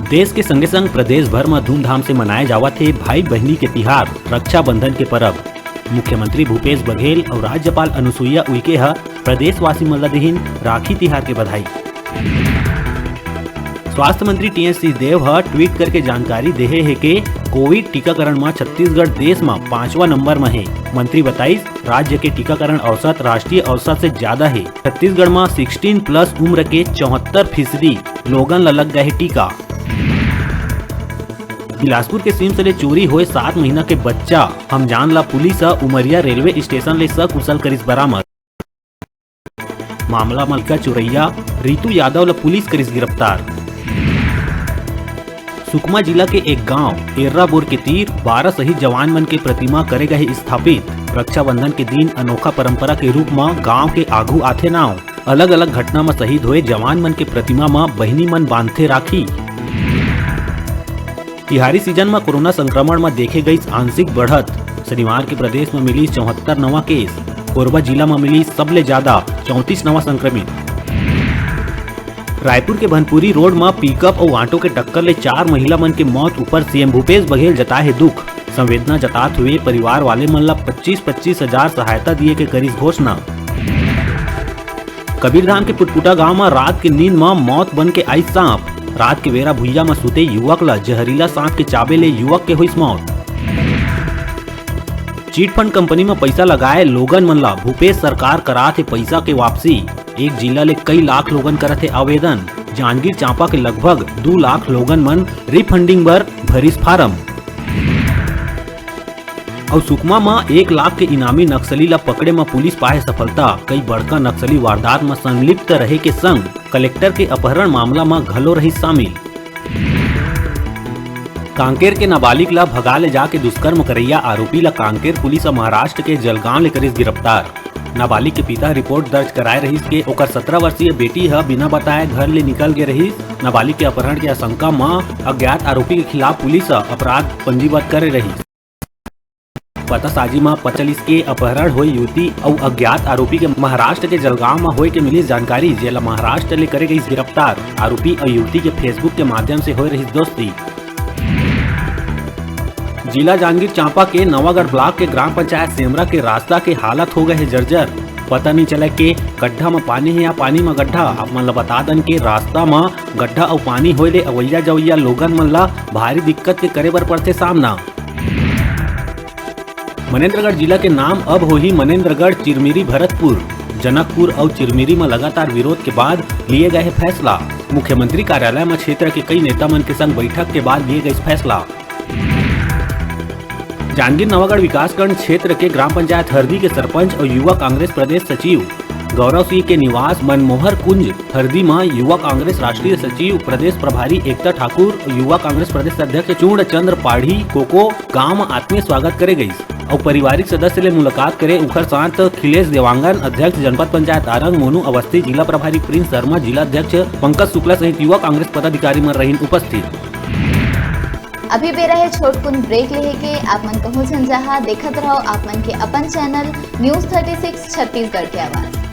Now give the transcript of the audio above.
देश के संगे संग प्रदेश भर में धूमधाम से मनाए जावत थे भाई बहनी के तिहार रक्षाबंधन के परब। मुख्यमंत्री भूपेश बघेल और राज्यपाल अनुसुईया उइके प्रदेशवासी मन ला देहिन राखी तिहार के बधाई। स्वास्थ्य मंत्री टी.एस. सिंहदेव ट्वीट करके जानकारी देहे है कि कोविड टीकाकरण में छत्तीसगढ़ देश में 5वां नंबर में है। मंत्री बताइस राज्य के टीकाकरण औसत राष्ट्रीय औसत से ज्यादा है। छत्तीसगढ़ में 16+ उम्र के 74% लोगन ला लग गए टीका। बिलासपुर के सीम से चोरी हुए 7 महीना के बच्चा हम जान ला पुलिस उमरिया रेलवे स्टेशन ले सकुशल करिस बरामद। मामला मलका चुरैया रितु यादव ला पुलिस करिस गिरफ्तार। सुकमा जिला के एक गांव एर्राबोर के तीर 12 शहीद जवान मन के प्रतिमा करे गए स्थापित। रक्षाबंधन के दिन अनोखा परंपरा के रूप में गांव के आगू आथे नाव। अलग अलग घटना में शहीद हुए जवान मन के प्रतिमा में बहिनी मन बांधथे राखी। तिहारी सीजन में कोरोना संक्रमण में देखे गई आंशिक बढ़त। शनिवार के प्रदेश में मिली 74 नवा केस। कोरबा जिला में मिली सबले ज्यादा 34 नवा संक्रमित। रायपुर के भनपुरी रोड में पिकअप और ऑटो के टक्कर ले 4 महिला मन के मौत ऊपर सीएम भूपेश बघेल जताए दुख। संवेदना जतात हुए परिवार वाले मन ला 25-25 हजार सहायता दिए के करीस घोषणा। कबीरधाम के पुटपुटा गांव में रात के नींद में मौत बन के आई सांप। रात के बेरा भुइया में सुते युवक ला जहरीला सांप के चाबे ले युवक के हुई मौत। चिटफंड कंपनी में पैसा लगाए लोगन मन ला भूपेश सरकार कराथे पैसा के वापसी। एक जिला ले कई लाख लोगन करथे आवेदन। जांजगीर चांपा के लगभग 2 लाख लोगन मन रिफंडिंग बर भरिस फारम। और सुकमा में 1 लाख के इनामी नक्सली ला पकड़े में पुलिस पाए सफलता। कई बड़का नक्सली वारदात में संलिप्त रहे के संग कलेक्टर के अपहरण मामला में घलो रही शामिल। कांकेर के नाबालिग ला भगा ले जाके दुष्कर्म करैया आरोपी ला कांकेर पुलिस महाराष्ट्र के जलगांव ले करिस गिरफ्तार। नाबालिग के पिता रिपोर्ट दर्ज कराए रहीस के ओकर 17 वर्षीय बेटी बिना बताए घर ले निकल गए रहीस। नाबालिग के अपहरण के आशंका में अज्ञात आरोपी के खिलाफ पुलिस अपराध पंजीबद्ध करे रही। पतासाजी में 45 के अपहरण हुई युवती और अज्ञात आरोपी के महाराष्ट्र के जलगांव में हुए के मिली जानकारी जेला महाराष्ट्र ले करे गई गिरफ्तार। आरोपी और युवती के फेसबुक के माध्यम से हो रही दोस्ती। जिला जांजगीर चांपा के नवागढ़ ब्लॉक के ग्राम पंचायत सेमरा के रास्ता के हालत हो गए है जर्जर। पता नहीं चला के गड्ढा में पानी है या पानी में गड्ढा। आप मन ला बता दन के रास्ता में गड्ढा और पानी होए ले अवैया जवैया लोगन मन ला भारी दिक्कत के करे बर पड़ते सामना। मनेन्द्रगढ़ जिला के नाम अब हो ही मनेन्द्रगढ़ चिरमिरी भरतपुर। जनकपुर और चिरमिरी में लगातार विरोध के बाद लिए गए फैसला। मुख्यमंत्री कार्यालय में क्षेत्र के कई नेता मन के संग बैठक के बाद लिए गए फैसला। जांजगीर नवागढ़ विकासखंड क्षेत्र के ग्राम पंचायत हरदी के सरपंच और युवा कांग्रेस प्रदेश सचिव गौरव सिंह के निवास मनमोहर कुंज हरदी में युवा कांग्रेस राष्ट्रीय सचिव प्रदेश प्रभारी एकता ठाकुर और युवा कांग्रेस प्रदेश अध्यक्ष चूर्ण चंद्र पाढ़ी कोको गांव में आत्मीय स्वागत करे गई और पारिवारिक सदस्य ले मुलाकात करे। उखर साथ खिलेश देवांगन अध्यक्ष जनपद पंचायत आरंग, मोनू अवस्थी जिला प्रभारी प्रिंस शर्मा, जिला अध्यक्ष पंकज शुक्ला सहित युवा कांग्रेस पदाधिकारी में रही उपस्थित। अभी बेरा है छोटकुन ब्रेक लेहे के आप मन कहूँ जहाँ देखत रहो आप मन के अपन चैनल न्यूज़ 36 छत्तीसगढ़ के आवाज।